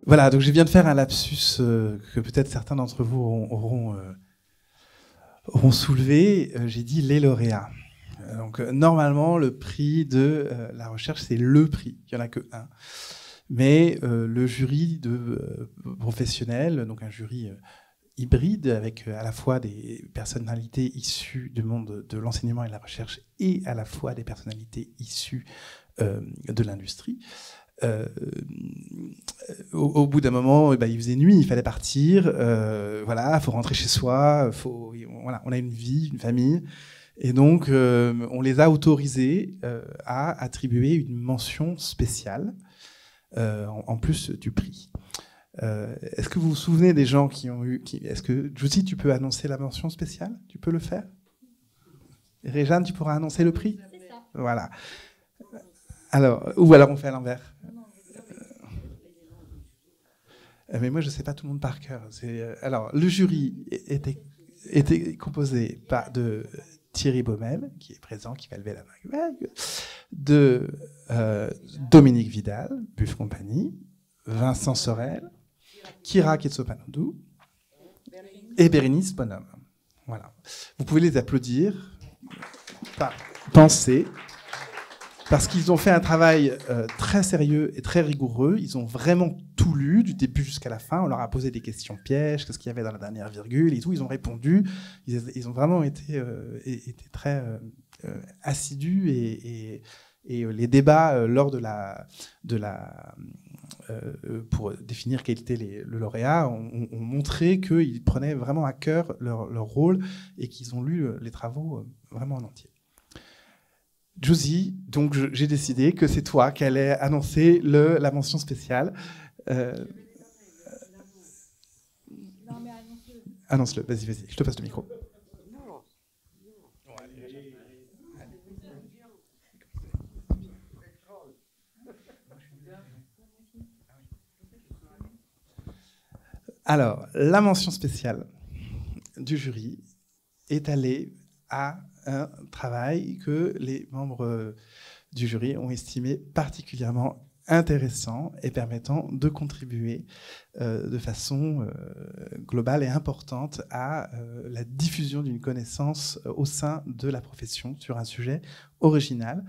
Voilà, donc je viens de faire un lapsus que peut-être certains d'entre vous auront soulevé. J'ai dit les lauréats. Donc normalement, le prix de la recherche, c'est le prix. Il n'y en a que un. Mais le jury de professionnels, donc un jury hybride avec à la fois des personnalités issues du monde de l'enseignement et de la recherche et à la fois des personnalités issues de l'industrie. Au bout d'un moment, il faisait nuit, il fallait partir. Voilà, faut rentrer chez soi. Voilà, on a une vie, une famille, et donc on les a autorisés à attribuer une mention spéciale en plus du prix. Est-ce que vous vous souvenez des gens qui ont eu... Est-ce que, Josie, tu peux annoncer la mention spéciale? Tu peux le faire? Réjeanne, tu pourras annoncer le prix? C'est ça. Voilà. Alors, ou alors on fait à l'envers. Mais moi, je ne sais pas tout le monde par cœur. Alors, le jury était composé de Thierry Baumel, qui est présent, qui va lever la main, de Dominique Vidal, Buff Compagnie, Vincent Sorel, Kira Ketsopanodou et Bérénice Bonhomme. Voilà. Vous pouvez les applaudir par pensée, parce qu'ils ont fait un travail très sérieux et très rigoureux. Ils ont vraiment tout lu, du début jusqu'à la fin. On leur a posé des questions pièges, qu'est-ce qu'il y avait dans la dernière virgule et tout. Ils ont répondu. Ils ont vraiment été très assidus et les débats lors pour définir quel était le lauréat ont montré qu'ils prenaient vraiment à cœur leur rôle et qu'ils ont lu les travaux vraiment en entier. Josie, donc j'ai décidé que c'est toi qui allais annoncer la mention spéciale. Annonce-le, vas-y, je te passe le micro. Alors, la mention spéciale du jury est allée à un travail que les membres du jury ont estimé particulièrement intéressant et permettant de contribuer de façon globale et importante à la diffusion d'une connaissance au sein de la profession sur un sujet original.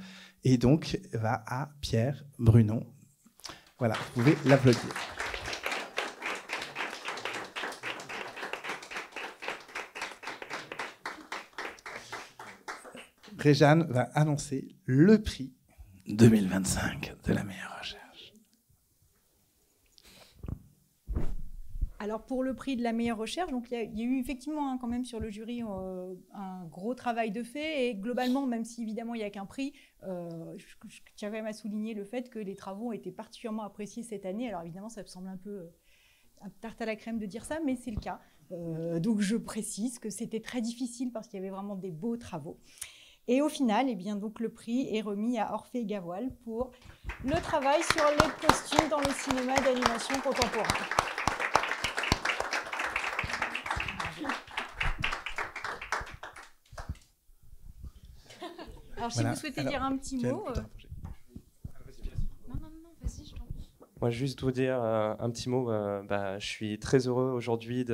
Et donc, va à Pierre Brunon. Voilà, vous pouvez l'applaudir. Réjeanne va annoncer le prix 2025 de la meilleure recherche. Alors pour le prix de la meilleure recherche, donc il y a eu effectivement quand même sur le jury un gros travail de fait, et globalement, même si évidemment il n'y a qu'un prix, je tiens quand même à souligner le fait que les travaux ont été particulièrement appréciés cette année. Alors évidemment, ça me semble un peu un tarte à la crème de dire ça, mais c'est le cas. Donc je précise que c'était très difficile parce qu'il y avait vraiment des beaux travaux. Et au final, eh bien, donc, le prix est remis à Orphée Gavoil pour le travail sur les costumes dans le cinéma d'animation contemporain. Alors, si vous souhaitez dire un petit mot... Non, vas-y, je t'en prie. Moi, juste vous dire un petit mot. Je suis très heureux aujourd'hui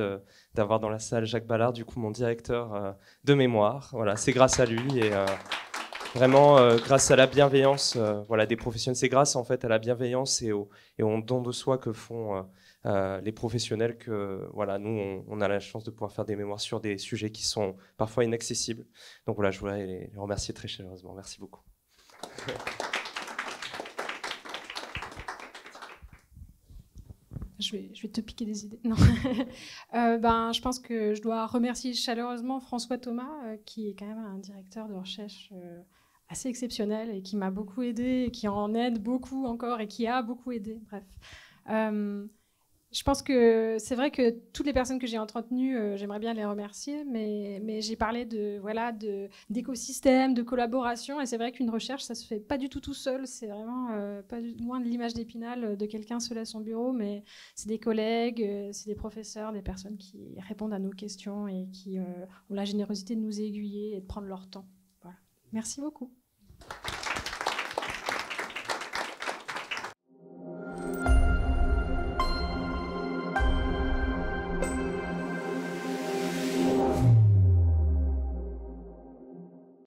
d'avoir dans la salle Jacques Ballard, du coup, mon directeur de mémoire. Voilà, c'est grâce à lui et vraiment grâce à la bienveillance des professionnels. C'est grâce en fait à la bienveillance et au don de soi que font les professionnels que nous on a la chance de pouvoir faire des mémoires sur des sujets qui sont parfois inaccessibles. Donc voilà, je voudrais les remercier très chaleureusement. Merci beaucoup. Je vais te piquer des idées. Non. Je pense que je dois remercier chaleureusement François Thomas, qui est quand même un directeur de recherche assez exceptionnel et qui m'a beaucoup aidé, et qui en aide beaucoup encore et qui a beaucoup aidé. Bref. Je pense que c'est vrai que toutes les personnes que j'ai entretenues, j'aimerais bien les remercier, mais j'ai parlé d'écosystème, de collaboration, et c'est vrai qu'une recherche, ça se fait pas du tout seul. C'est vraiment pas loin de l'image d'Épinal de quelqu'un seul à son bureau, mais c'est des collègues, c'est des professeurs, des personnes qui répondent à nos questions et qui ont la générosité de nous aiguiller et de prendre leur temps. Voilà. Merci beaucoup.